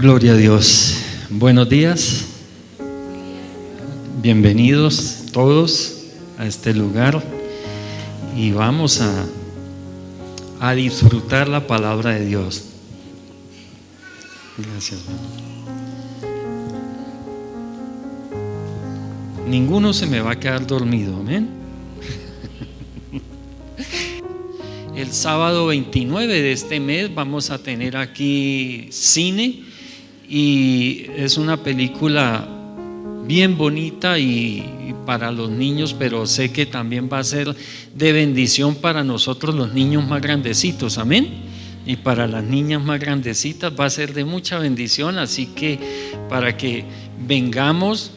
Gloria a Dios. Buenos días. Bienvenidos todos a este lugar y vamos a disfrutar la palabra de Dios. Gracias. Ninguno se me va a quedar dormido, amén. El sábado 29 de este mes vamos a tener aquí cine y es una película bien bonita y para los niños, pero sé que también va a ser de bendición para nosotros los niños más grandecitos, amén. Y para las niñas más grandecitas va a ser de mucha bendición, así que para que vengamos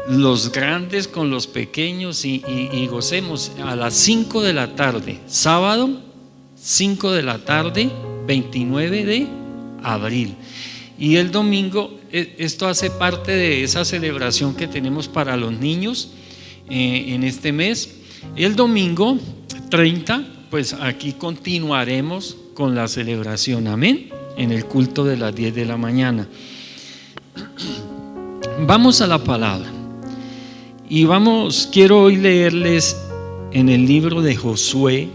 los grandes con los pequeños y gocemos a las 5 de la tarde, sábado 5 de la tarde, 29 de abril. Y el domingo, esto hace parte de esa celebración que tenemos para los niños en este mes. El domingo 30, pues aquí continuaremos con la celebración, amén, en el culto de las 10 de la mañana. Vamos a la palabra. Y quiero hoy leerles en el libro de Josué,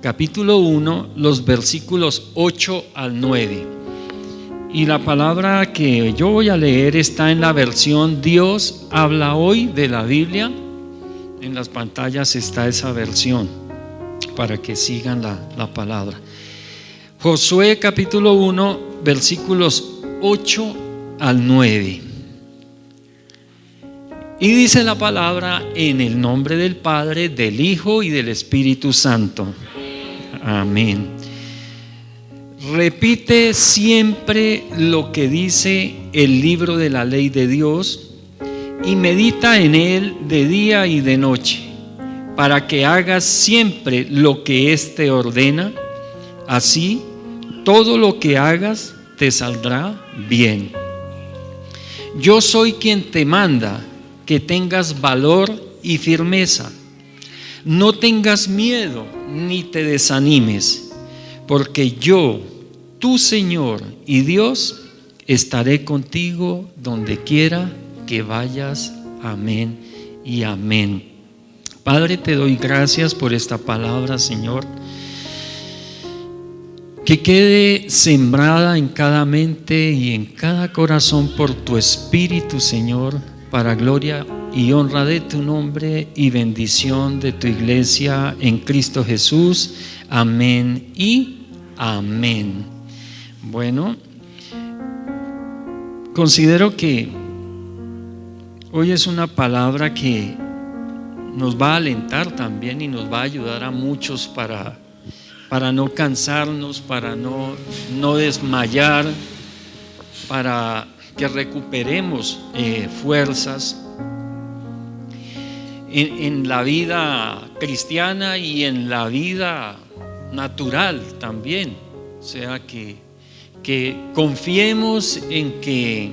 capítulo 1, los versículos 8 al 9. Y la palabra que yo voy a leer está en la versión Dios habla hoy de la Biblia. En las pantallas está esa versión para que sigan la palabra. Josué capítulo 1, versículos 8 al 9. Y dice la palabra: en el nombre del Padre, del Hijo y del Espíritu Santo. Amén. Repite siempre lo que dice el libro de la ley de Dios y medita en él de día y de noche, para que hagas siempre lo que éste ordena. Así, todo lo que hagas te saldrá bien. Yo soy quien te manda que tengas valor y firmeza. No tengas miedo ni te desanimes, porque yo, tu Señor y Dios, estaré contigo donde quiera que vayas. Amén y amén. Padre, te doy gracias por esta palabra, Señor, que quede sembrada en cada mente y en cada corazón por tu Espíritu, Señor, para gloria y honra de tu nombre y bendición de tu iglesia en Cristo Jesús. Amén y amén. Bueno, considero que hoy es una palabra que nos va a alentar también y nos va a ayudar a muchos para no cansarnos, para no desmayar, para que recuperemos fuerzas en la vida cristiana y en la vida natural también. O sea, que confiemos en que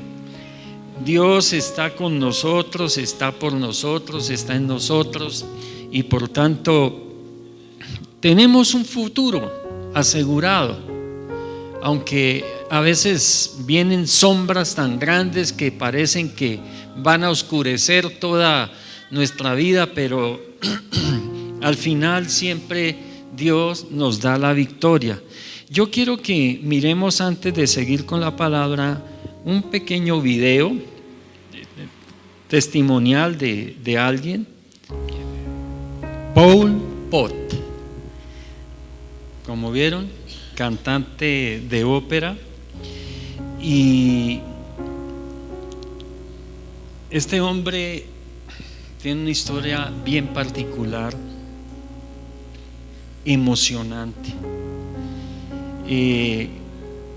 Dios está con nosotros, está por nosotros, está en nosotros, y por tanto tenemos un futuro asegurado, aunque a veces vienen sombras tan grandes que parecen que van a oscurecer toda nuestra vida, pero al final siempre Dios nos da la victoria. Yo quiero que miremos, antes de seguir con la palabra, un pequeño video testimonial de alguien. Pol Pot, como vieron, cantante de ópera, y este hombre tiene una historia bien particular, emocionante.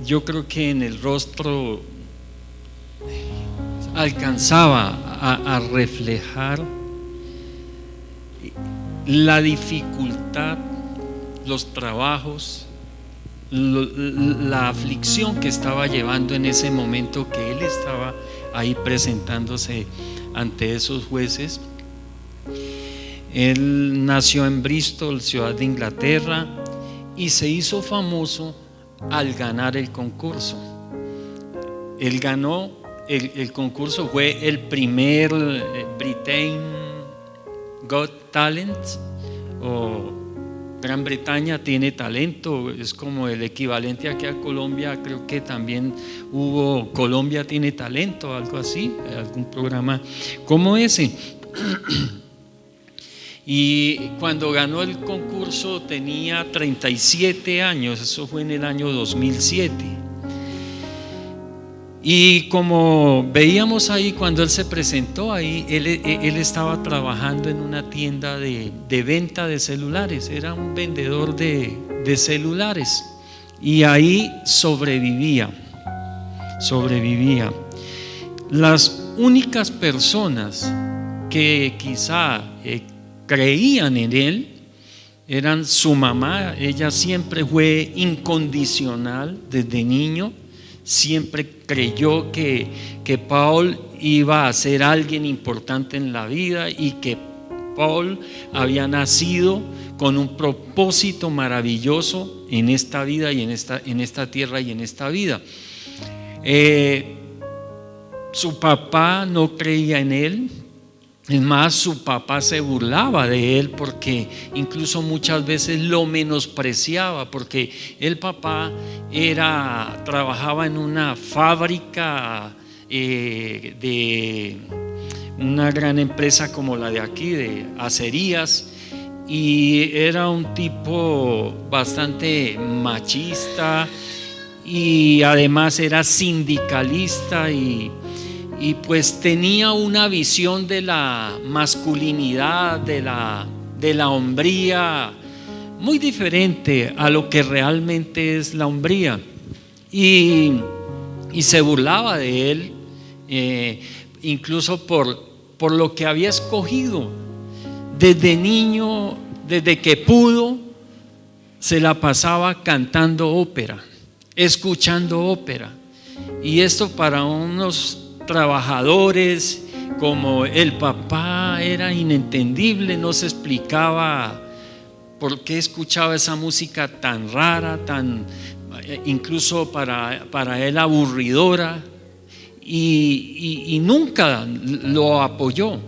Yo creo que en el rostro alcanzaba a reflejar la dificultad, los trabajos, la aflicción que estaba llevando en ese momento que él estaba ahí presentándose ante esos jueces. Él nació en Bristol, ciudad de Inglaterra, y se hizo famoso al ganar el concurso. él ganó el concurso, fue el primer Britain Got Talent, o Gran Bretaña tiene talento, es como el equivalente aquí a Colombia. Creo que también hubo Colombia tiene talento, algo así, algún programa como ese. Y cuando ganó el concurso tenía 37 años, eso fue en el año 2007. Y como veíamos ahí, cuando él se presentó ahí, él estaba trabajando en una tienda de venta de celulares, era un vendedor de celulares, y ahí sobrevivía. Las únicas personas que quizá creían en él eran su mamá. Ella siempre fue incondicional desde niño. Siempre creyó que Paul iba a ser alguien importante en la vida y que Paul había nacido con un propósito maravilloso en esta vida y en esta tierra y en esta vida. Su papá no creía en él. Es más, su papá se burlaba de él, porque incluso muchas veces lo menospreciaba, porque el papá trabajaba en una fábrica de una gran empresa como la de aquí, de acerías, y era un tipo bastante machista, y además era sindicalista, y pues tenía una visión de la masculinidad, de la hombría, muy diferente a lo que realmente es la hombría. Y se burlaba de él, incluso por lo que había escogido. Desde niño, desde que pudo, se la pasaba cantando ópera, escuchando ópera. Y esto para unos trabajadores como el papá era inentendible, no se explicaba por qué escuchaba esa música tan rara, incluso para él aburridora, y nunca lo apoyó.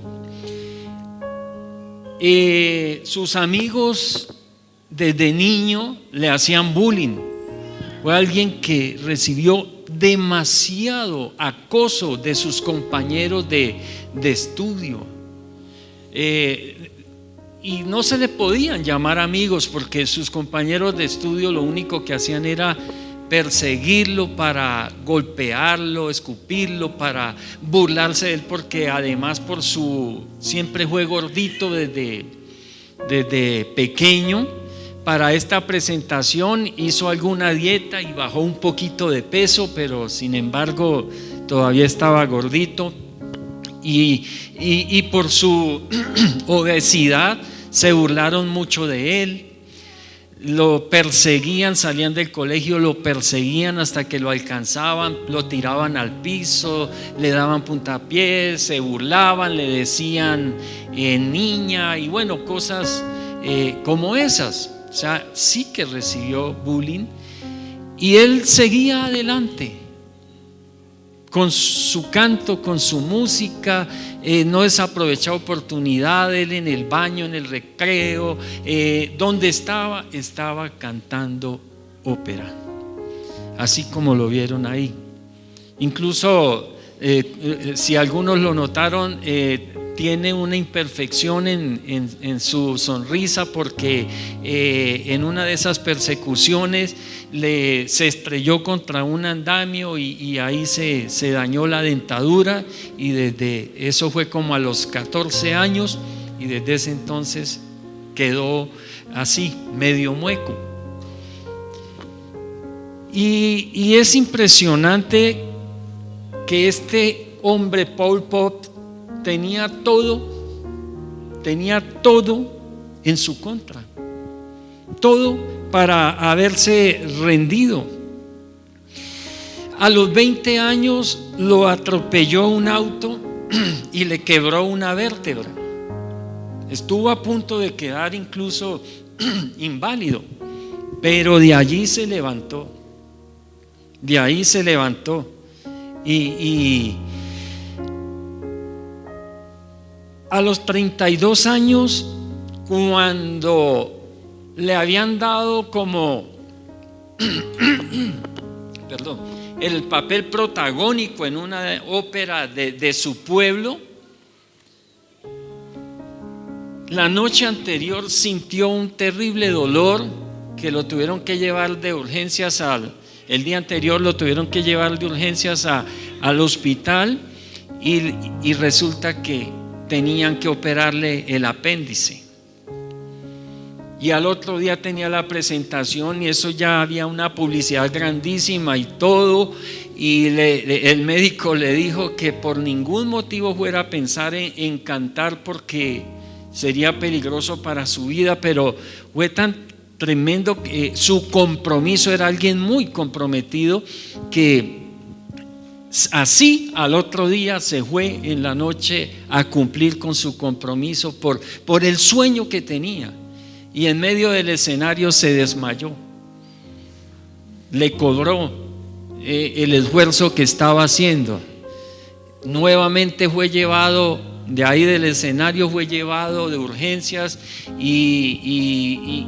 Sus amigos desde niño le hacían bullying. Fue alguien que recibió demasiado acoso de sus compañeros de estudio, y no se le podían llamar amigos, porque sus compañeros de estudio lo único que hacían era perseguirlo, para golpearlo, escupirlo, para burlarse de él, porque además siempre fue gordito desde pequeño. Para esta presentación hizo alguna dieta y bajó un poquito de peso, pero sin embargo todavía estaba gordito, y por su obesidad se burlaron mucho de él. Lo perseguían, salían del colegio, lo perseguían hasta que lo alcanzaban, lo tiraban al piso, le daban puntapiés, se burlaban, le decían niña, y bueno, cosas como esas. O sea, sí que recibió bullying, y él seguía adelante con su canto, con su música. No desaprovechaba oportunidad. Él en el baño, en el recreo, donde estaba cantando ópera, así como lo vieron ahí. Incluso si algunos lo notaron, tiene una imperfección en su sonrisa, porque en una de esas persecuciones se estrelló contra un andamio, y ahí se dañó la dentadura, y desde eso fue como a los 14 años, y desde ese entonces quedó así, medio mueco. Y es impresionante que este hombre, Pol Pot, tenía todo en su contra, todo para haberse rendido. A los 20 años lo atropelló un auto y le quebró una vértebra. Estuvo a punto de quedar incluso inválido, pero de ahí se levantó. Y a los 32 años, cuando le habían dado como perdón, el papel protagónico en una ópera de su pueblo, la noche anterior sintió un terrible dolor que lo tuvieron que llevar de urgencias el día anterior lo tuvieron que llevar de urgencias al hospital y resulta que tenían que operarle el apéndice. Y al otro día tenía la presentación y eso ya había una publicidad grandísima y todo. Y el médico le dijo que por ningún motivo fuera a pensar en cantar porque sería peligroso para su vida, pero fue tan tremendo que su compromiso, era alguien muy comprometido, que así al otro día se fue en la noche a cumplir con su compromiso por el sueño que tenía. Y en medio del escenario se desmayó. Le cobró el esfuerzo que estaba haciendo. Nuevamente fue llevado de ahí del escenario, fue llevado de urgencias y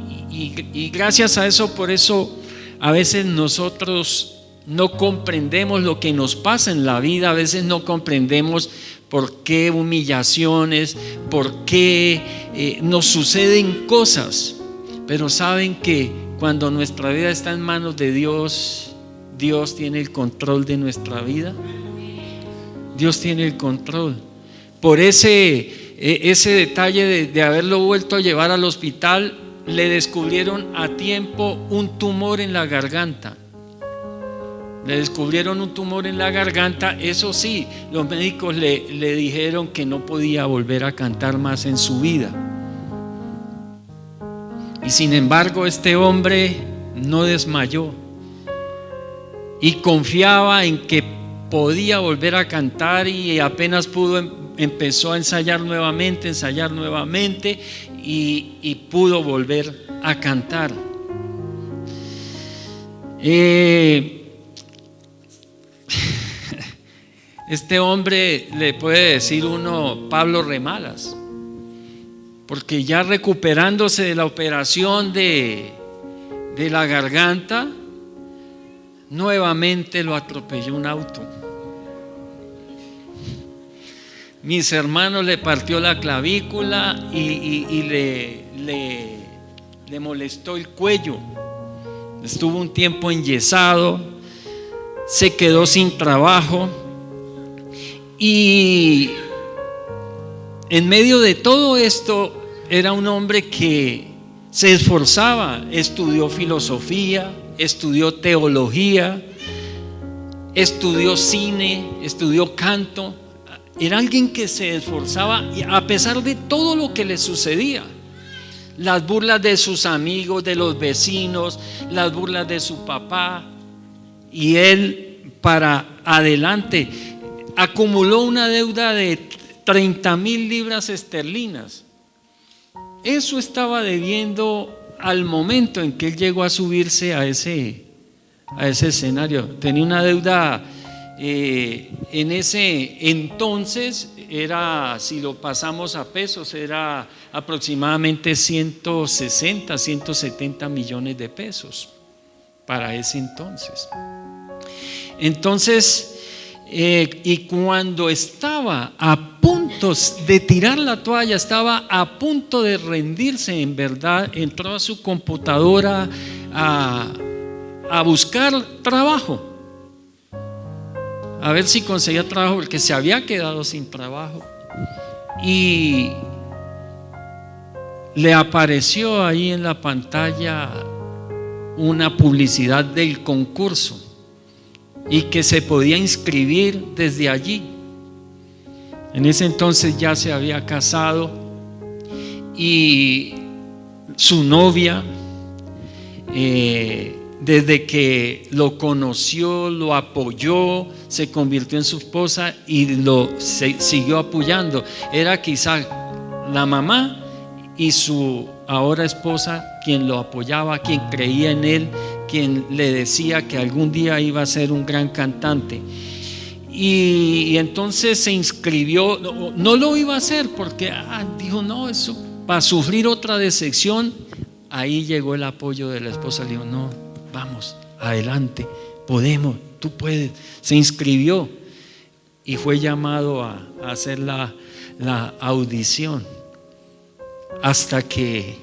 gracias a eso, por eso a veces nosotros no comprendemos lo que nos pasa en la vida, a veces no comprendemos por qué humillaciones, por qué nos suceden cosas, pero saben que cuando nuestra vida está en manos de Dios, Dios tiene el control de nuestra vida. Dios tiene el control. Por ese detalle de haberlo vuelto a llevar al hospital, le descubrieron a tiempo un tumor en la garganta. Le descubrieron un tumor en la garganta. Eso sí, los médicos le dijeron que no podía volver a cantar más en su vida. Y sin embargo, este hombre no desmayó y confiaba en que podía volver a cantar, y apenas pudo empezó a ensayar nuevamente y pudo volver a cantar. Este hombre le puede decir uno Pablo Remalas, porque ya recuperándose de la operación de la garganta, nuevamente lo atropelló un auto. Mis hermanos, le partió la clavícula y le molestó el cuello. Estuvo un tiempo enyesado, se quedó sin trabajo, y en medio de todo esto era un hombre que se esforzaba, estudió filosofía, estudió teología, estudió cine, estudió canto. Era alguien que se esforzaba a pesar de todo lo que le sucedía. Las burlas de sus amigos, de los vecinos, las burlas de su papá. Y él, para adelante, acumuló una deuda de 30,000 libras esterlinas. Eso estaba debiendo al momento en que él llegó a subirse a ese escenario. Tenía una deuda en ese entonces, era, si lo pasamos a pesos, era aproximadamente 160, 170 millones de pesos para ese entonces. Entonces, y cuando estaba a punto de tirar la toalla, estaba a punto de rendirse, en verdad, entró a su computadora a buscar trabajo, a ver si conseguía trabajo, porque se había quedado sin trabajo, y le apareció ahí en la pantalla una publicidad del concurso y que se podía inscribir desde allí. En ese entonces ya se había casado y su novia, desde que lo conoció, lo apoyó, se convirtió en su esposa y siguió apoyando. Era quizá la mamá y su ahora esposa quien lo apoyaba, quien creía en él, quien le decía que algún día iba a ser un gran cantante. Y entonces se inscribió. No lo iba a hacer porque dijo, no, eso para sufrir otra decepción. Ahí llegó el apoyo de la esposa. Le dijo, no, vamos, adelante, podemos, tú puedes. Se inscribió y fue llamado a hacer la audición hasta que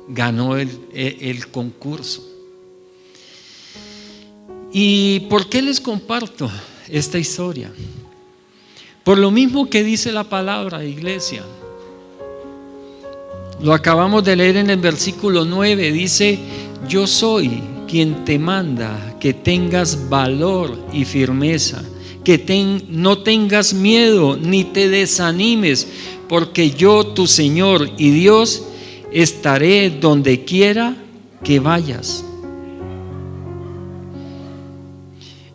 ganó el concurso. ¿Y por qué les comparto esta historia? Por lo mismo que dice la palabra, iglesia. Lo acabamos de leer en el versículo 9. Dice: yo soy quien te manda que tengas valor y firmeza, que no tengas miedo ni te desanimes, porque yo, tu Señor y Dios, estaré donde quiera que vayas.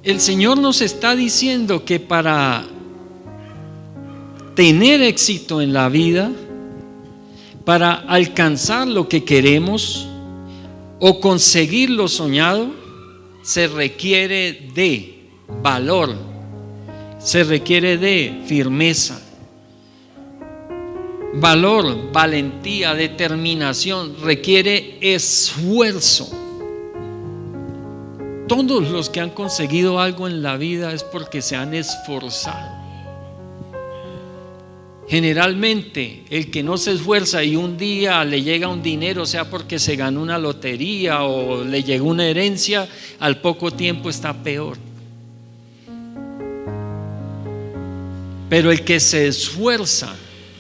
El Señor nos está diciendo que para tener éxito en la vida, para alcanzar lo que queremos o conseguir lo soñado, se requiere de valor, se requiere de firmeza, valor, valentía, determinación, requiere esfuerzo. Todos los que han conseguido algo en la vida es porque se han esforzado. Generalmente el que no se esfuerza y un día le llega un dinero, sea porque se ganó una lotería o le llegó una herencia, al poco tiempo está peor. Pero el que se esfuerza,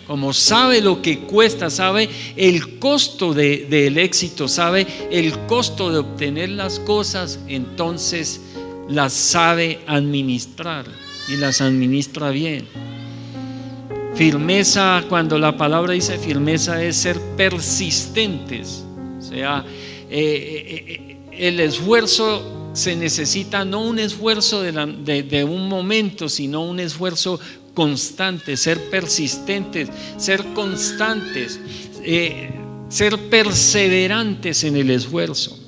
como sabe lo que cuesta, sabe el costo del éxito, sabe el costo de obtener las cosas, entonces las sabe administrar y las administra bien. Firmeza, cuando la palabra dice firmeza, es ser persistentes. O sea, el esfuerzo se necesita, no un esfuerzo de un momento, sino un esfuerzo constante, ser persistentes, ser constantes, ser perseverantes en el esfuerzo.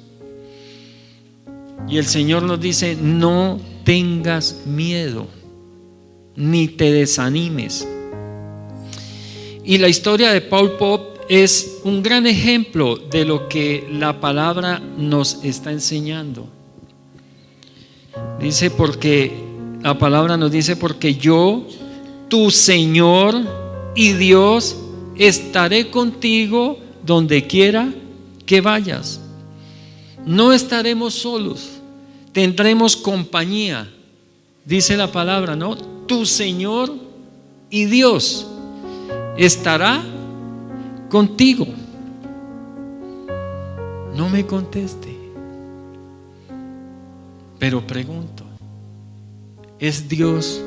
Y el Señor nos dice: no tengas miedo, ni te desanimes. Y la historia de Paul Pope es un gran ejemplo de lo que la palabra nos está enseñando. Dice, porque la palabra nos dice: porque yo, tu Señor y Dios, estaré contigo donde quiera que vayas. No estaremos solos, tendremos compañía. Dice la palabra, ¿no? Tu Señor y Dios estará contigo. No me conteste, pero pregunto: ¿es Dios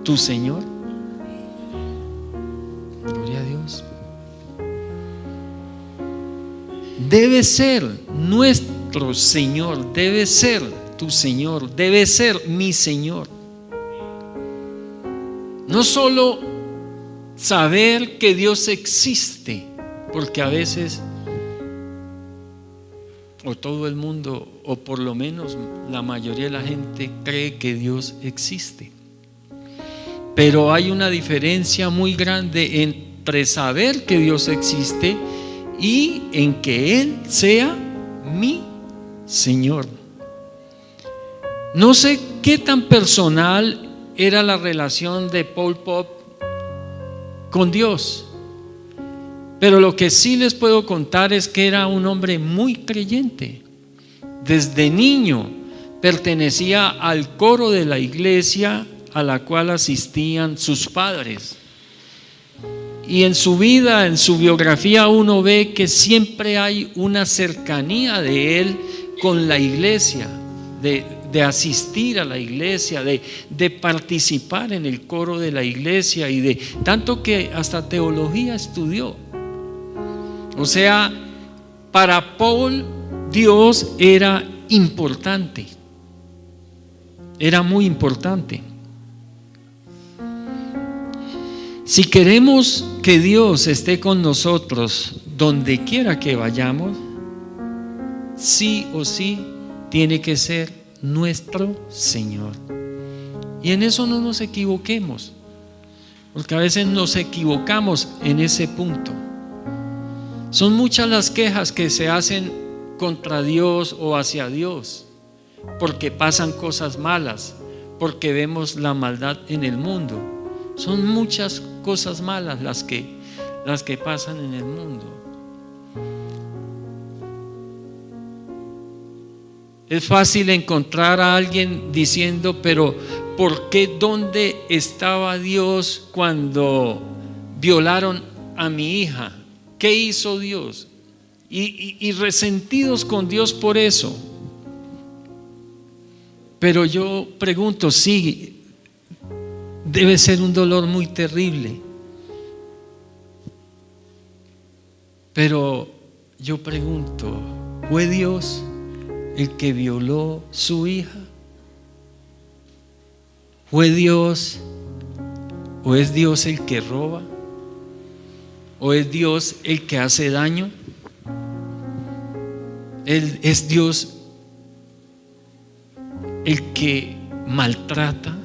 tu Señor? Gloria a Dios. Debe ser nuestro Señor, debe ser tu Señor, debe ser mi Señor. No solo saber que Dios existe, porque a veces, o todo el mundo, o por lo menos la mayoría de la gente, cree que Dios existe. Pero hay una diferencia muy grande entre saber que Dios existe y en que Él sea mi Señor. No sé qué tan personal era la relación de Paul Pope con Dios, pero lo que sí les puedo contar es que era un hombre muy creyente. Desde niño pertenecía al coro de la iglesia a la cual asistían sus padres, y en su vida, en su biografía, uno ve que siempre hay una cercanía de él con la iglesia, de asistir a la iglesia, de participar en el coro de la iglesia, y de tanto que hasta teología estudió. O sea, para Paul Dios era importante, era muy importante. Si queremos que Dios esté con nosotros donde quiera que vayamos, sí o sí tiene que ser nuestro Señor. Y en eso no nos equivoquemos, porque a veces nos equivocamos en ese punto. Son muchas las quejas que se hacen contra Dios o hacia Dios, porque pasan cosas malas, porque vemos la maldad en el mundo. Son muchas cosas malas las que pasan en el mundo. Es fácil encontrar a alguien diciendo, pero ¿por qué dónde estaba Dios cuando violaron a mi hija? ¿Qué hizo Dios? Y resentidos con Dios por eso. Pero yo pregunto, sí, debe ser un dolor muy terrible. Pero yo pregunto, ¿fue Dios el que violó su hija? ¿Fue Dios o es Dios el que roba? ¿O es Dios el que hace daño? ¿Es Dios el que maltrata,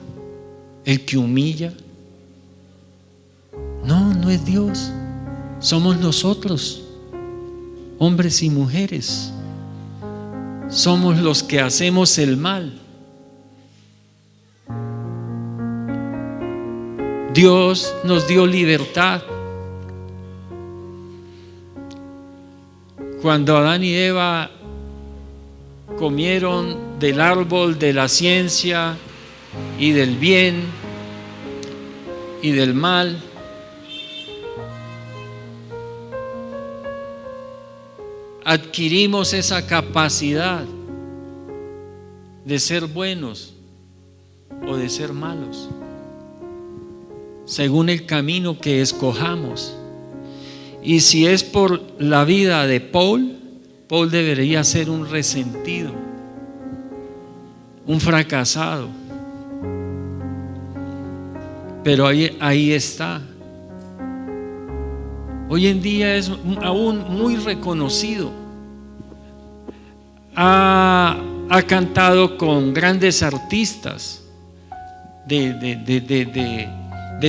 el que humilla? No, no es Dios. Somos nosotros, hombres y mujeres. Somos los que hacemos el mal. Dios nos dio libertad. Cuando Adán y Eva comieron del árbol de la ciencia y del bien y del mal, adquirimos esa capacidad de ser buenos o de ser malos, según el camino que escojamos. Y si es por la vida de Paul debería ser un resentido, un fracasado. Pero ahí está. Hoy en día es aún muy reconocido. Ha cantado con grandes artistas de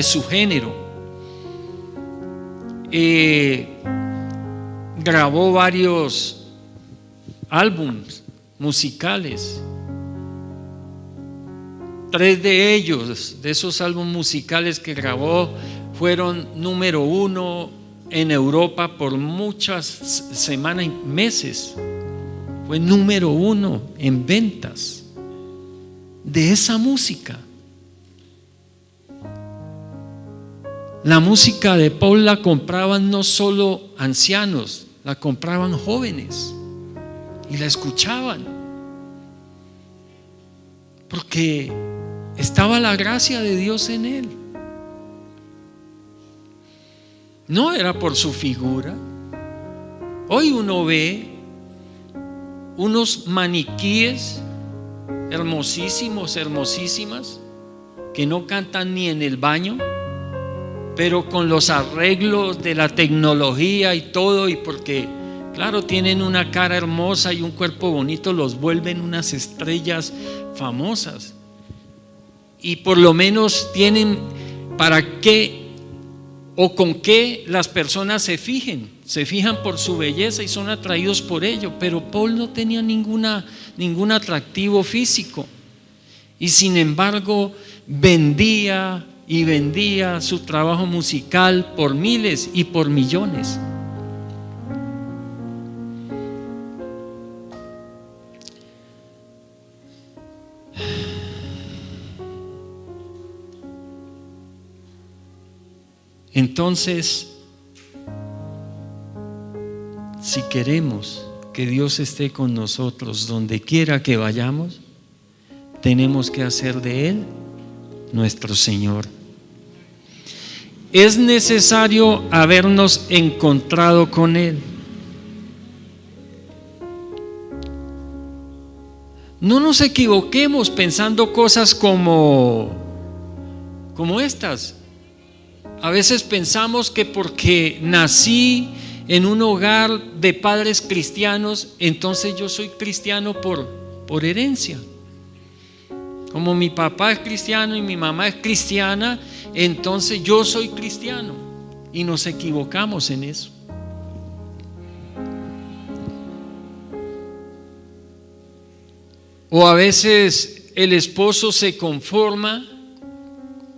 su género. Grabó varios álbumes musicales. 3 de ellos, de esos álbumes musicales que grabó, fueron número 1 en Europa por muchas semanas y meses. Fue número 1 en ventas de esa música. La música de Paul la compraban no solo ancianos, la compraban jóvenes y la escuchaban, porque estaba la gracia de Dios en él. No era por su figura. Hoy uno ve unos maniquíes hermosísimos, hermosísimas, que no cantan ni en el baño, pero con los arreglos de la tecnología y todo, y porque claro, tienen una cara hermosa y un cuerpo bonito, los vuelven unas estrellas famosas. Y por lo menos tienen para qué o con qué las personas se fijan por su belleza y son atraídos por ello. Pero Paul no tenía ningún atractivo físico, y sin embargo vendía y vendía su trabajo musical por miles y por millones. Entonces, si queremos que Dios esté con nosotros donde quiera que vayamos, tenemos que hacer de Él nuestro Señor. Es necesario habernos encontrado con Él. No nos equivoquemos pensando cosas como estas. A veces pensamos que porque nací en un hogar de padres cristianos, entonces yo soy cristiano por herencia. Como mi papá es cristiano y mi mamá es cristiana, entonces yo soy cristiano. Y nos equivocamos en eso. O a veces el esposo se conforma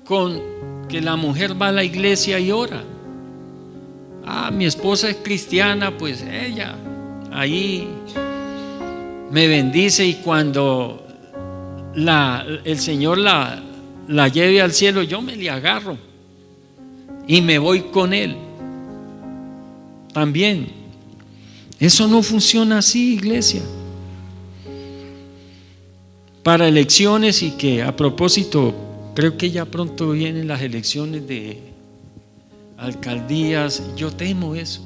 con que la mujer va a la iglesia y ora. Mi esposa es cristiana, pues ella ahí me bendice, y cuando el Señor la lleve al cielo, yo me le agarro y me voy con Él. También eso no funciona así, iglesia. Para elecciones, y que a propósito, creo que ya pronto vienen las elecciones de alcaldías. Yo temo eso.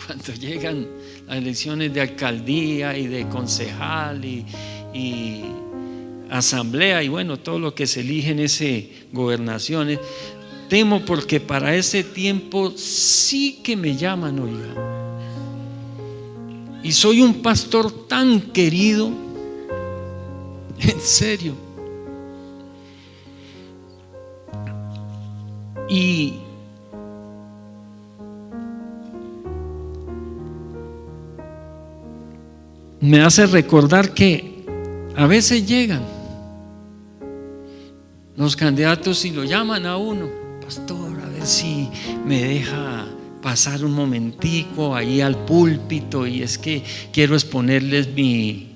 Cuando llegan las elecciones de alcaldía y de concejal y asamblea, y bueno, todo lo que se elige en ese gobernaciones, temo, porque para ese tiempo sí que me llaman, oiga. Y soy un pastor tan querido, en serio. Y me hace recordar que a veces llegan los candidatos y lo llaman a uno: pastor, a ver si me deja pasar un momentico ahí al púlpito, y es que quiero exponerles mi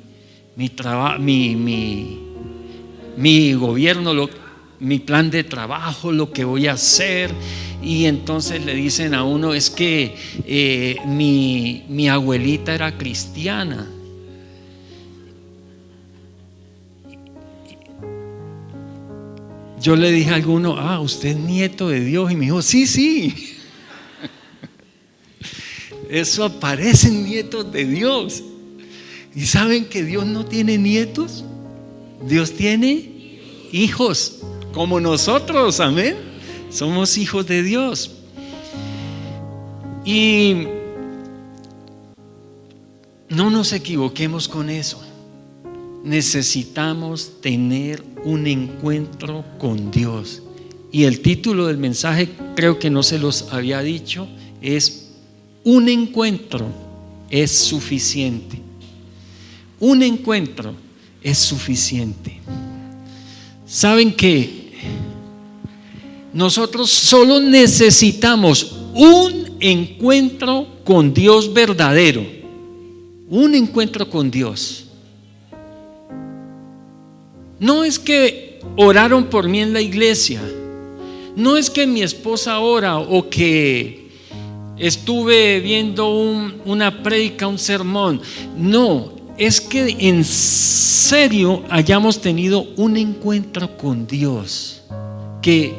gobierno, mi plan de trabajo, lo que voy a hacer. Y entonces le dicen a uno: es que mi abuelita era cristiana. Yo le dije a alguno: usted es nieto de Dios. Y me dijo: sí. Eso aparecen nietos de Dios. ¿Y saben que Dios no tiene nietos? Dios tiene hijos, como nosotros, amén. Somos hijos de Dios. Y no nos equivoquemos con eso. Necesitamos tener un encuentro con Dios. Y el título del mensaje, creo que no se los había dicho, es: un encuentro es suficiente. Un encuentro es suficiente. Saben que nosotros solo necesitamos un encuentro con Dios verdadero. Un encuentro con Dios. No es que oraron por mí en la iglesia, no es que mi esposa ora, o que estuve viendo una prédica, un sermón. No, es que en serio hayamos tenido un encuentro con Dios. Que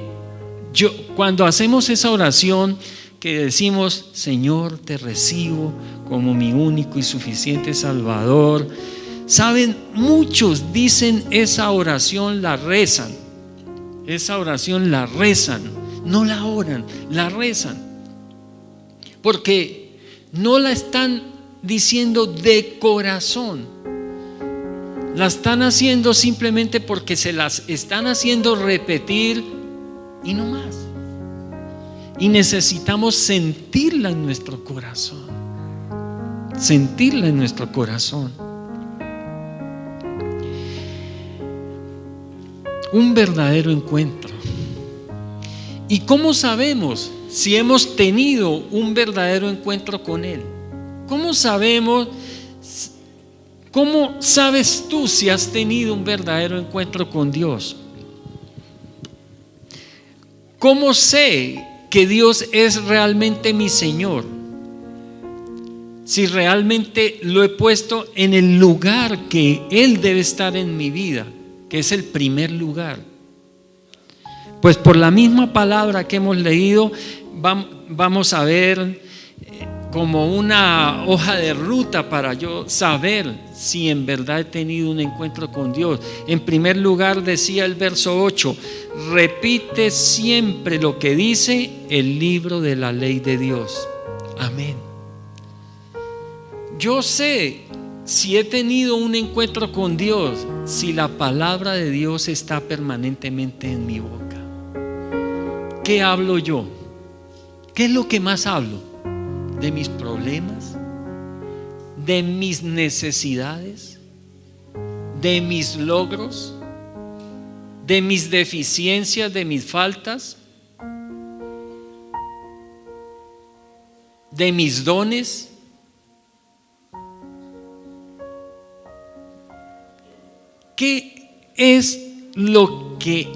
cuando hacemos esa oración, que decimos: Señor, te recibo como mi único y suficiente Salvador. Saben, muchos dicen esa oración, la rezan. Esa oración la rezan, no la oran, la rezan. Porque no la están diciendo de corazón. La están haciendo simplemente porque se las están haciendo repetir y no más. Y necesitamos sentirla en nuestro corazón. Sentirla en nuestro corazón. Un verdadero encuentro. ¿Y cómo sabemos si hemos tenido un verdadero encuentro con Él? ¿Cómo sabemos? ¿Cómo sabes tú si has tenido un verdadero encuentro con Dios? ¿Cómo sé que Dios es realmente mi Señor? Si realmente lo he puesto en el lugar que Él debe estar en mi vida, que es el primer lugar. Pues por la misma palabra que hemos leído, vamos a ver como una hoja de ruta para yo saber si en verdad he tenido un encuentro con Dios. En primer lugar, decía el verso 8: repite siempre lo que dice el libro de la ley de Dios. Amén. Yo sé si he tenido un encuentro con Dios si la palabra de Dios está permanentemente en mi boca? ¿Qué hablo yo? ¿Qué es lo que más hablo? ¿De mis problemas? ¿De mis necesidades? ¿De mis logros? ¿De mis deficiencias? ¿De mis faltas? ¿De mis dones? ¿Qué es lo que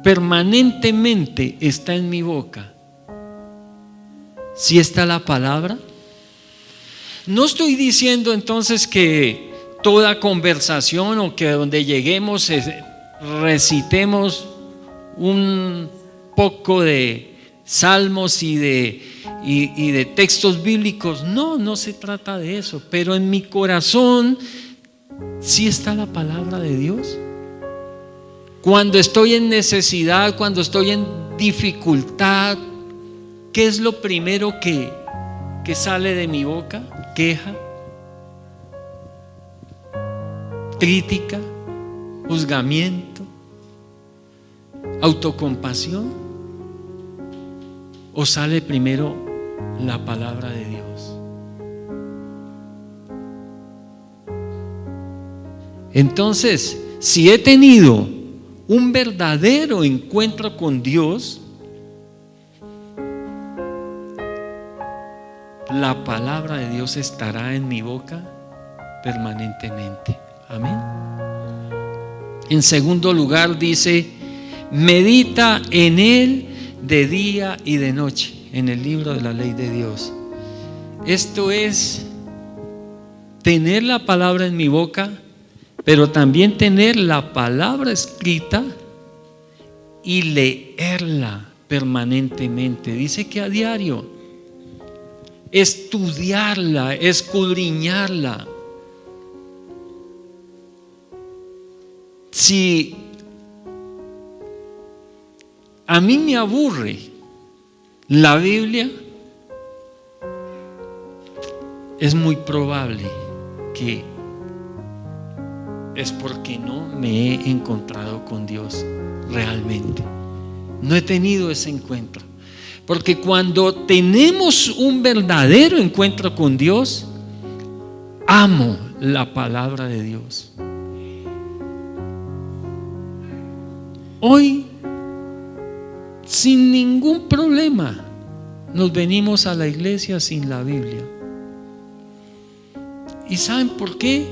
permanentemente está en mi boca? ¿Si está la palabra? No estoy diciendo entonces que toda conversación o que donde lleguemos recitemos un poco de salmos y de textos bíblicos. No se trata de eso. Pero en mi corazón sí está la palabra de Dios. Cuando estoy en necesidad, cuando estoy en dificultad, ¿qué es lo primero que sale de mi boca? Queja, crítica, juzgamiento, autocompasión. ¿O sale primero la palabra de Dios? Entonces, si he tenido un verdadero encuentro con Dios, la palabra de Dios estará en mi boca permanentemente. Amén. En segundo lugar dice, medita en él de día y de noche, en el libro de la ley de Dios. Esto es tener la palabra en mi boca, pero también tener la palabra escrita y leerla permanentemente. Dice que a diario, estudiarla, escudriñarla. Si a mí me aburre la Biblia, es muy probable que es porque no me he encontrado con Dios realmente. No he tenido ese encuentro. Porque cuando tenemos un verdadero encuentro con Dios, amo la palabra de Dios. Hoy, sin ningún problema, nos venimos a la iglesia sin la Biblia. ¿Y saben por qué?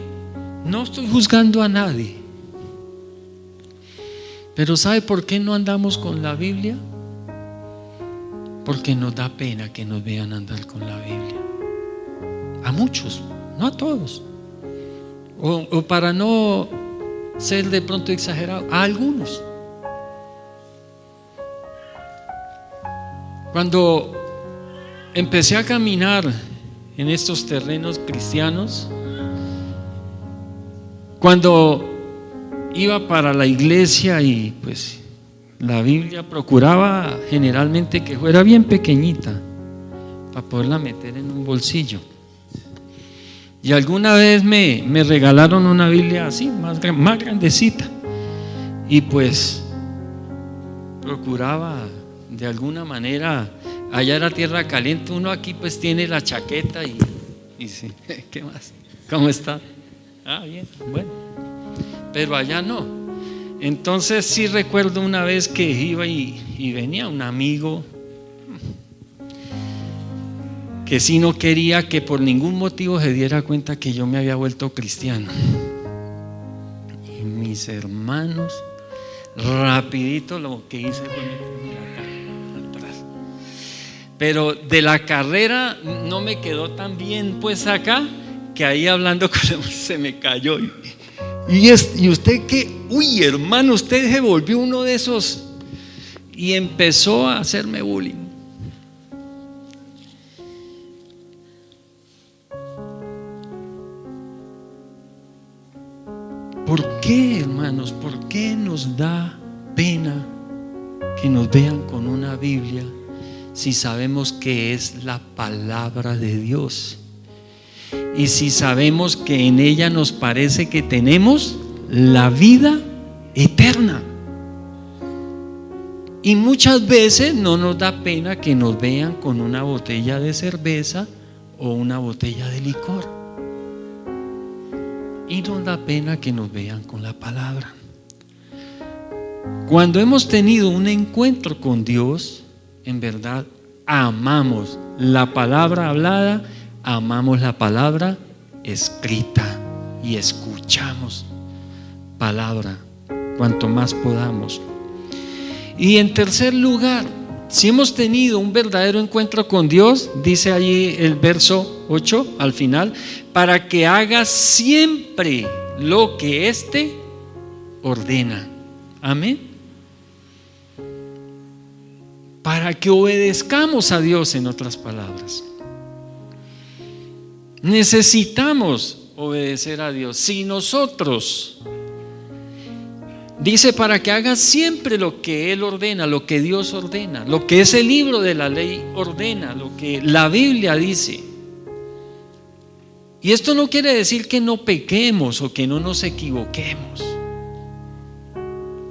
No estoy juzgando a nadie. Pero ¿sabe por qué no andamos con la Biblia? Porque nos da pena que nos vean andar con la Biblia. A muchos, no a todos. O para no ser de pronto exagerado, a algunos. Cuando empecé a caminar en estos terrenos cristianos, cuando iba para la iglesia y pues la Biblia procuraba generalmente que fuera bien pequeñita para poderla meter en un bolsillo. Y alguna vez me regalaron una Biblia así, más grandecita, y pues procuraba de alguna manera. Allá era tierra caliente, uno aquí pues tiene la chaqueta y dice, ¿qué más? ¿Cómo está? Ah, bien, bueno. Pero allá no. Entonces sí recuerdo una vez que iba y venía un amigo que sí no quería que por ningún motivo se diera cuenta que yo me había vuelto cristiano. Y mis hermanos, rapidito lo que hice fue meterme la cara atrás. Pero de la carrera no me quedó tan bien pues acá, que ahí hablando con él se me cayó. Y usted que, uy hermano, usted se volvió uno de esos. Y empezó a hacerme bullying. ¿Por qué, hermanos? ¿Por qué nos da pena que nos vean con una Biblia si sabemos que es la palabra de Dios? Y si sabemos que en ella nos parece que tenemos la vida eterna. Y muchas veces no nos da pena que nos vean con una botella de cerveza o una botella de licor. Y nos da pena que nos vean con la palabra. Cuando hemos tenido un encuentro con Dios, en verdad amamos la palabra hablada, amamos la palabra escrita y escuchamos palabra cuanto más podamos. Y en tercer lugar, si hemos tenido un verdadero encuentro con Dios, dice allí el verso 8 al final, para que hagas siempre lo que éste ordena. Amén. Para que obedezcamos a Dios, en otras palabras. Necesitamos obedecer a Dios. Si nosotros, dice, para que hagas siempre lo que Él ordena, lo que Dios ordena, lo que ese libro de la ley ordena, lo que la Biblia dice. Y esto no quiere decir que no pequemos o que no nos equivoquemos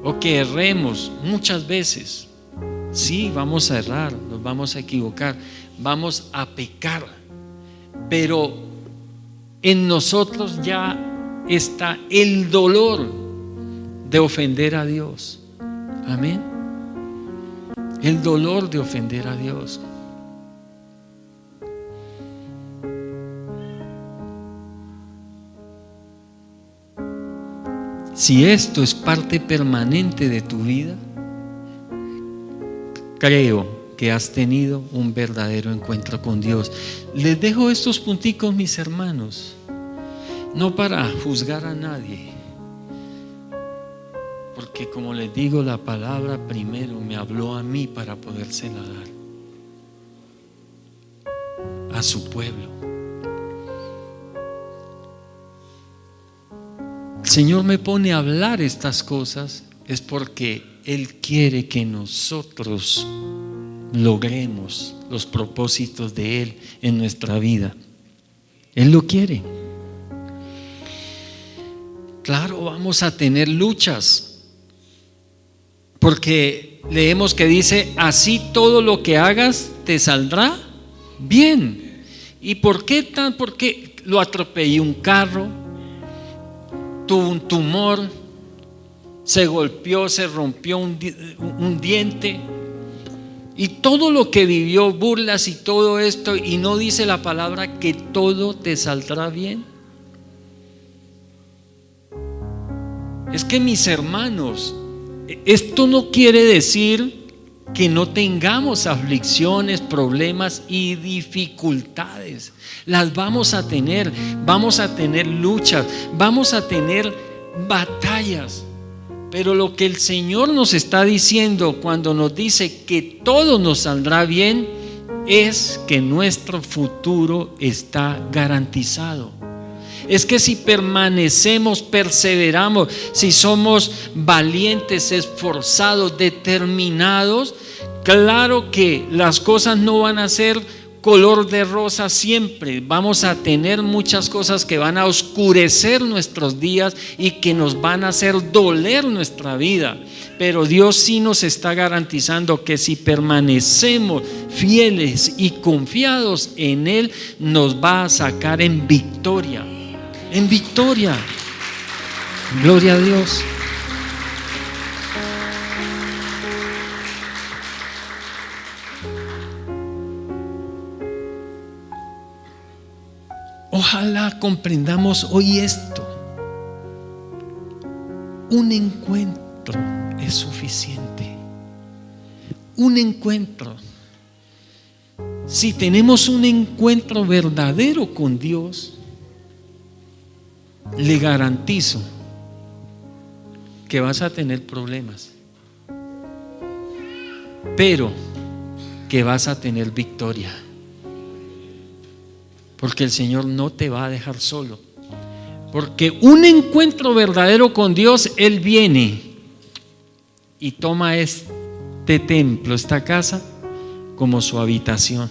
o que erremos muchas veces. Sí, vamos a errar, nos vamos a equivocar, vamos a pecar, pero en nosotros ya está el dolor de ofender a Dios. Amén. El dolor de ofender a Dios. Si esto es parte permanente de tu vida, creo que has tenido un verdadero encuentro con Dios. Les dejo estos punticos, mis hermanos, no para juzgar a nadie, porque como les digo, la palabra primero me habló a mí para podérsela dar a su pueblo. El Señor me pone a hablar estas cosas es porque Él quiere que nosotros logremos los propósitos de Él en nuestra vida. Él lo quiere. Claro, vamos a tener luchas, porque leemos que dice, así todo lo que hagas te saldrá bien. ¿Y por qué tan? Porque lo atropelló un carro, tuvo un tumor, se golpeó, se rompió un diente, y todo lo que vivió, burlas y todo esto, y no dice la palabra que todo te saldrá bien. Es que, mis hermanos, esto no quiere decir que no tengamos aflicciones, problemas y dificultades. Las vamos a tener luchas, vamos a tener batallas. Pero lo que el Señor nos está diciendo cuando nos dice que todo nos saldrá bien es que nuestro futuro está garantizado. Es que si permanecemos, perseveramos, si somos valientes, esforzados, determinados, claro que las cosas no van a ser color de rosa siempre. Vamos a tener muchas cosas que van a oscurecer nuestros días y que nos van a hacer doler nuestra vida. Pero Dios sí nos está garantizando que si permanecemos fieles y confiados en Él, nos va a sacar en victoria. En victoria. Gloria a Dios. Ojalá comprendamos hoy esto. Un encuentro es suficiente. Un encuentro. Si tenemos un encuentro verdadero con Dios, le garantizo que vas a tener problemas, pero que vas a tener victoria. Porque el Señor no te va a dejar solo. Porque un encuentro verdadero con Dios, Él viene y toma este templo, esta casa, como su habitación.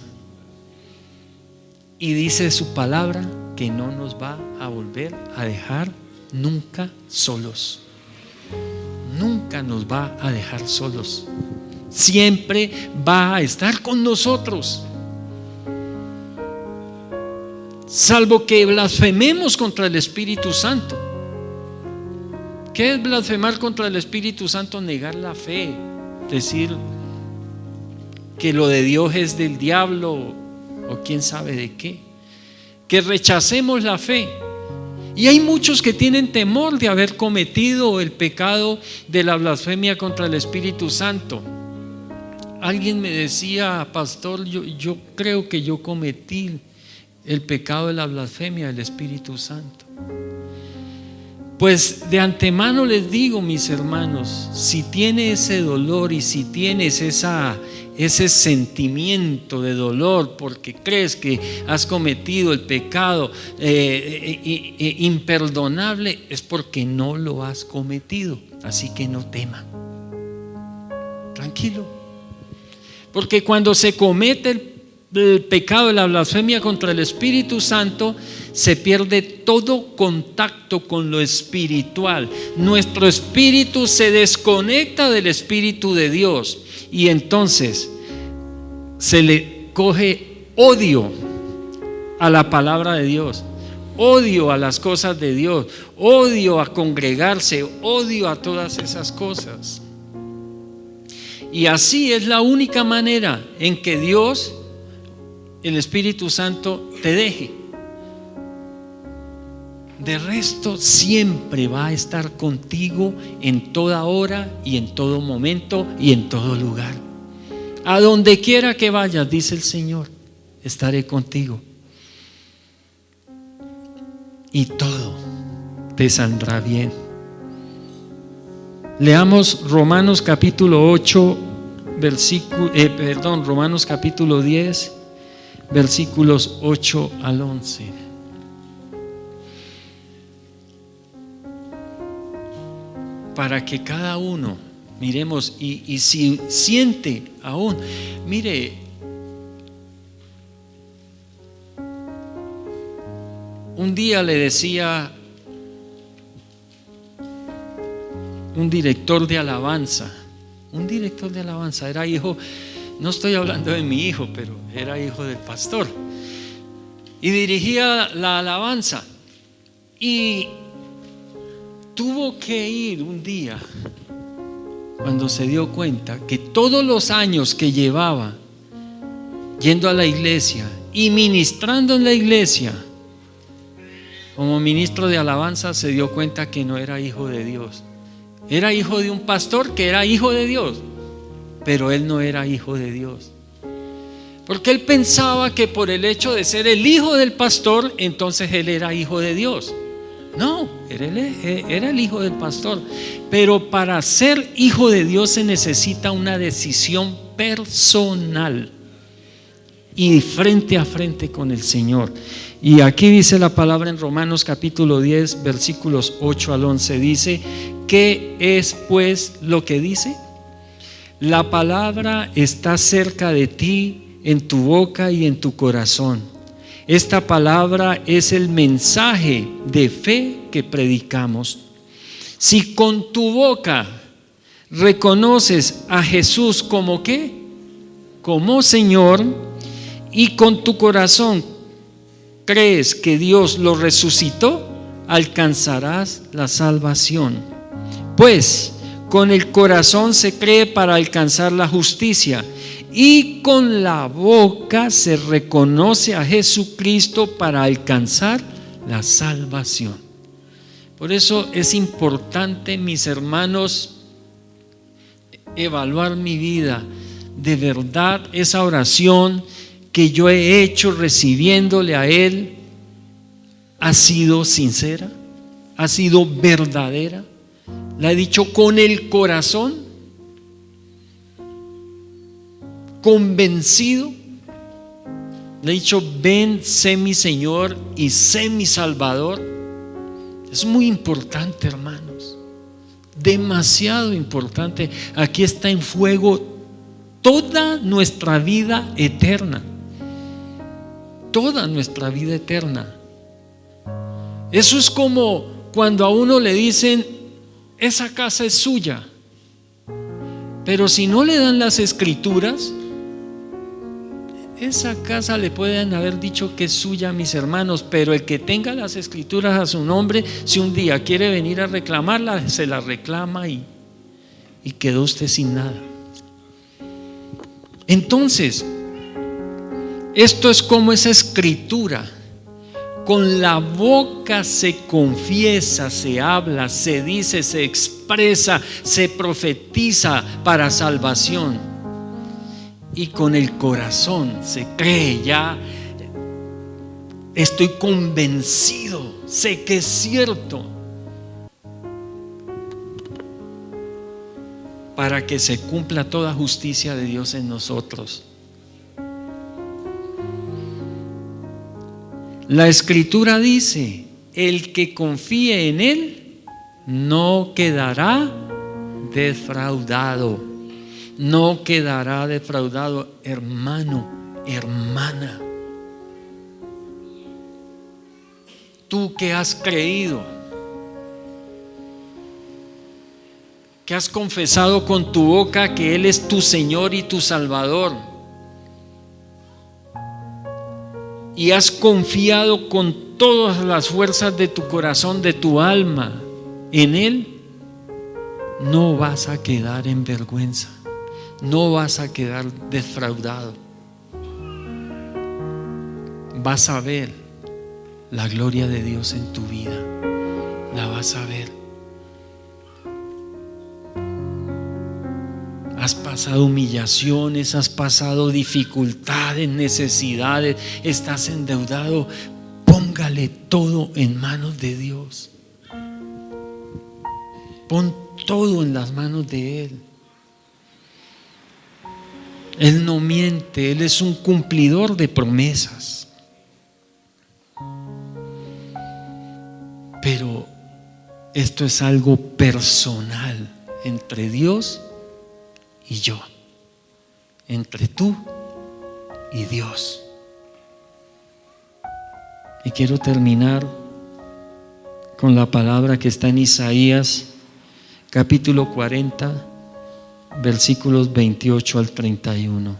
Y dice su palabra que no nos va a volver a dejar nunca solos. Nunca nos va a dejar solos. Siempre va a estar con nosotros. Salvo que blasfememos contra el Espíritu Santo. ¿Qué es blasfemar contra el Espíritu Santo? Negar la fe, decir que lo de Dios es del diablo o quién sabe de qué, que rechacemos la fe. Y hay muchos que tienen temor de haber cometido el pecado de la blasfemia contra el Espíritu Santo. Alguien me decía: pastor, yo creo que yo cometí el pecado de la blasfemia del Espíritu Santo. Pues de antemano les digo, mis hermanos, si tienes ese dolor y si tienes ese sentimiento de dolor porque crees que has cometido el pecado imperdonable, es porque no lo has cometido. Así que no tema, tranquilo, porque cuando se comete el pecado de la blasfemia contra el Espíritu Santo, se pierde todo contacto con lo espiritual. Nuestro espíritu se desconecta del Espíritu de Dios y entonces se le coge odio a la palabra de Dios, odio a las cosas de Dios, odio a congregarse, odio a todas esas cosas. Y así es la única manera en que Dios, el Espíritu Santo, te deje. De resto, siempre va a estar contigo en toda hora y en todo momento y en todo lugar. A donde quiera que vayas, dice el Señor, estaré contigo. Y todo te saldrá bien. Leamos Romanos capítulo 8, Romanos capítulo 10, versículos 8 al 11. Para que cada uno miremos y si siente aún, mire, un día le decía un director de alabanza, era hijo, no estoy hablando de mi hijo, pero era hijo del pastor y dirigía la alabanza y tuvo que ir un día cuando se dio cuenta que todos los años que llevaba yendo a la iglesia y ministrando en la iglesia como ministro de alabanza, se dio cuenta que no era hijo de Dios. Era hijo de un pastor que era hijo de Dios, pero él no era hijo de Dios, porque él pensaba que por el hecho de ser el hijo del pastor, entonces él era hijo de Dios. No, era el hijo del pastor. Pero para ser hijo de Dios se necesita una decisión personal y frente a frente con el Señor. Y aquí dice la palabra en Romanos capítulo 10, versículos 8 al 11. Dice: ¿qué es pues lo que dice? La palabra está cerca de ti, en tu boca y en tu corazón. Esta palabra es el mensaje de fe que predicamos. Si con tu boca reconoces a Jesús como ¿qué? Como Señor, y con tu corazón crees que Dios lo resucitó, alcanzarás la salvación. Pues con el corazón se cree para alcanzar la justicia, y con la boca se reconoce a Jesucristo para alcanzar la salvación. Por eso es importante, mis hermanos, evaluar mi vida. De verdad, esa oración que yo he hecho recibiéndole a Él ha sido sincera, ha sido verdadera. La he dicho con el corazón, convencido. Le he dicho: ven, sé mi Señor y sé mi Salvador. Es muy importante, hermanos, demasiado importante. Aquí está en juego toda nuestra vida eterna, toda nuestra vida eterna. Eso es como cuando a uno le dicen, esa casa es suya, pero si no le dan las escrituras, esa casa le pueden haber dicho que es suya, mis hermanos, pero el que tenga las escrituras a su nombre, si un día quiere venir a reclamarla, se la reclama y quedó usted sin nada. Entonces, esto es como esa escritura. Con la boca se confiesa, se habla, se dice, se expresa, se profetiza para salvación. Y con el corazón se cree, ya estoy convencido, sé que es cierto, para que se cumpla toda justicia de Dios en nosotros. La Escritura dice, el que confíe en Él no quedará defraudado. No quedará defraudado, hermano, hermana. Tú que has creído, que has confesado con tu boca que Él es tu Señor y tu Salvador, y has confiado con todas las fuerzas de tu corazón, de tu alma, en Él, no vas a quedar en vergüenza, no vas a quedar defraudado. Vas a ver la gloria de Dios en tu vida, la vas a ver. Has pasado humillaciones, has pasado dificultades, necesidades, estás endeudado. Póngale todo en manos de Dios. Pon todo en las manos de Él. Él no miente, Él es un cumplidor de promesas. Pero esto es algo personal entre Dios y yo, entre tú y Dios. Y quiero terminar con la palabra que está en Isaías capítulo 40, versículos 28 al 31.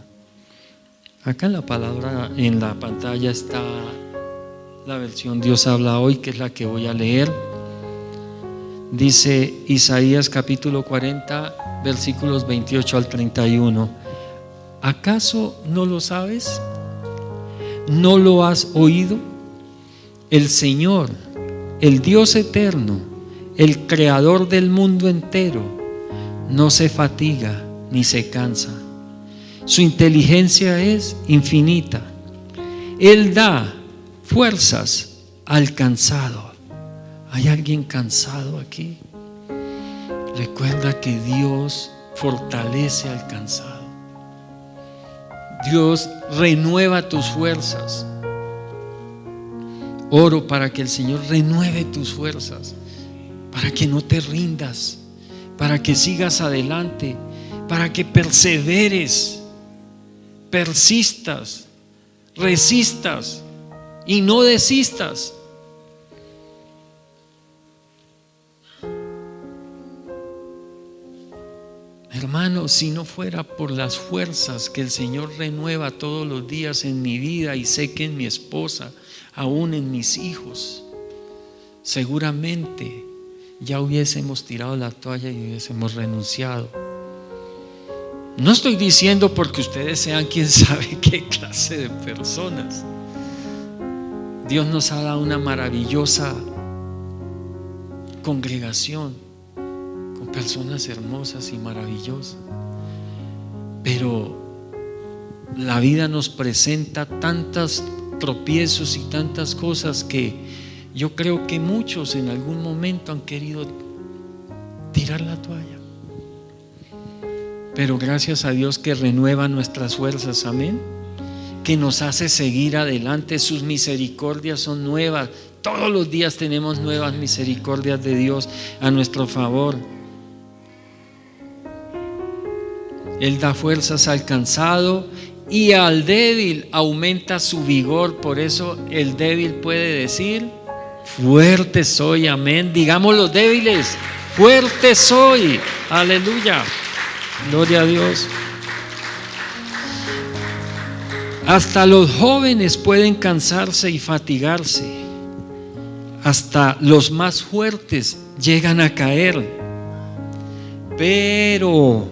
Acá en la palabra, en la pantalla está la versión Dios habla hoy, que es la que voy a leer. Dice Isaías capítulo 40, versículos 28 al 31. ¿Acaso no lo sabes? ¿No lo has oído? El Señor, el Dios eterno, el creador del mundo entero, no se fatiga ni se cansa. Su inteligencia es infinita. Él da fuerzas al cansado. ¿Hay alguien cansado aquí? Recuerda que Dios fortalece al cansado. Dios renueva tus fuerzas. Oro para que el Señor renueve tus fuerzas, para que no te rindas, para que sigas adelante, para que perseveres, persistas, resistas y no desistas. Hermano, si no fuera por las fuerzas que el Señor renueva todos los días en mi vida, y sé que en mi esposa, aún en mis hijos, seguramente ya hubiésemos tirado la toalla y hubiésemos renunciado. No estoy diciendo porque ustedes sean quién sabe qué clase de personas. Dios nos ha dado una maravillosa congregación con personas hermosas y maravillosas, pero la vida nos presenta tantos tropiezos y tantas cosas que yo creo que muchos en algún momento han querido tirar la toalla. Pero gracias a Dios que renueva nuestras fuerzas, amén, que nos hace seguir adelante. Sus misericordias son nuevas. Todos los días tenemos nuevas misericordias de Dios a nuestro favor. Él da fuerzas al cansado y al débil aumenta su vigor. Por eso el débil puede decir: Fuerte soy, amén. Digamos los débiles, fuerte soy, aleluya, gloria a Dios. Hasta los jóvenes pueden cansarse y fatigarse, hasta los más fuertes llegan a caer, pero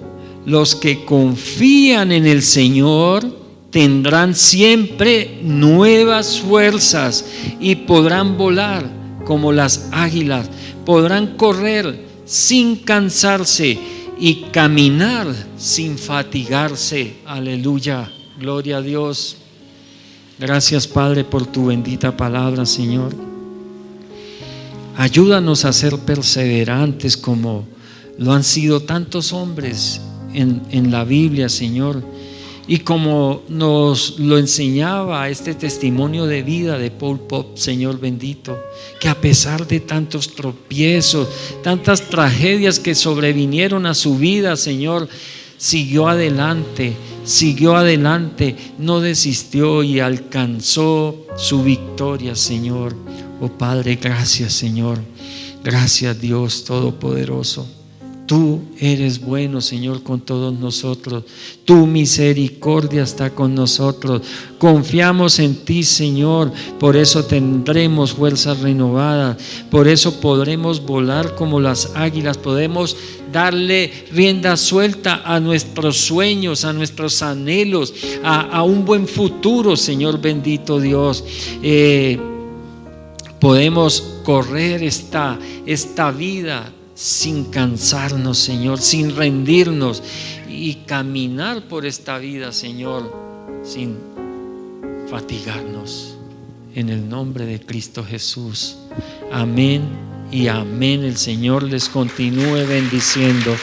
los que confían en el Señor tendrán siempre nuevas fuerzas y podrán volar como las águilas, podrán correr sin cansarse y caminar sin fatigarse. Aleluya, gloria a Dios. Gracias, Padre, por tu bendita palabra, Señor. Ayúdanos a ser perseverantes como lo han sido tantos hombres en la Biblia, Señor. Y como nos lo enseñaba este testimonio de vida de Paul Pop, Señor bendito, que a pesar de tantos tropiezos, tantas tragedias que sobrevinieron a su vida, Señor, siguió adelante, no desistió y alcanzó su victoria, Señor. Oh Padre, gracias, Señor. Gracias, Dios Todopoderoso. Tú eres bueno, Señor, con todos nosotros. Tu misericordia está con nosotros. Confiamos en ti, Señor. Por eso tendremos fuerzas renovadas. Por eso podremos volar como las águilas. Podemos darle rienda suelta a nuestros sueños, a nuestros anhelos, a un buen futuro, Señor bendito Dios. Podemos correr esta vida sin cansarnos, Señor, sin rendirnos, y caminar por esta vida, Señor, sin fatigarnos. En el nombre de Cristo Jesús. Amén y amén. El Señor les continúe bendiciendo.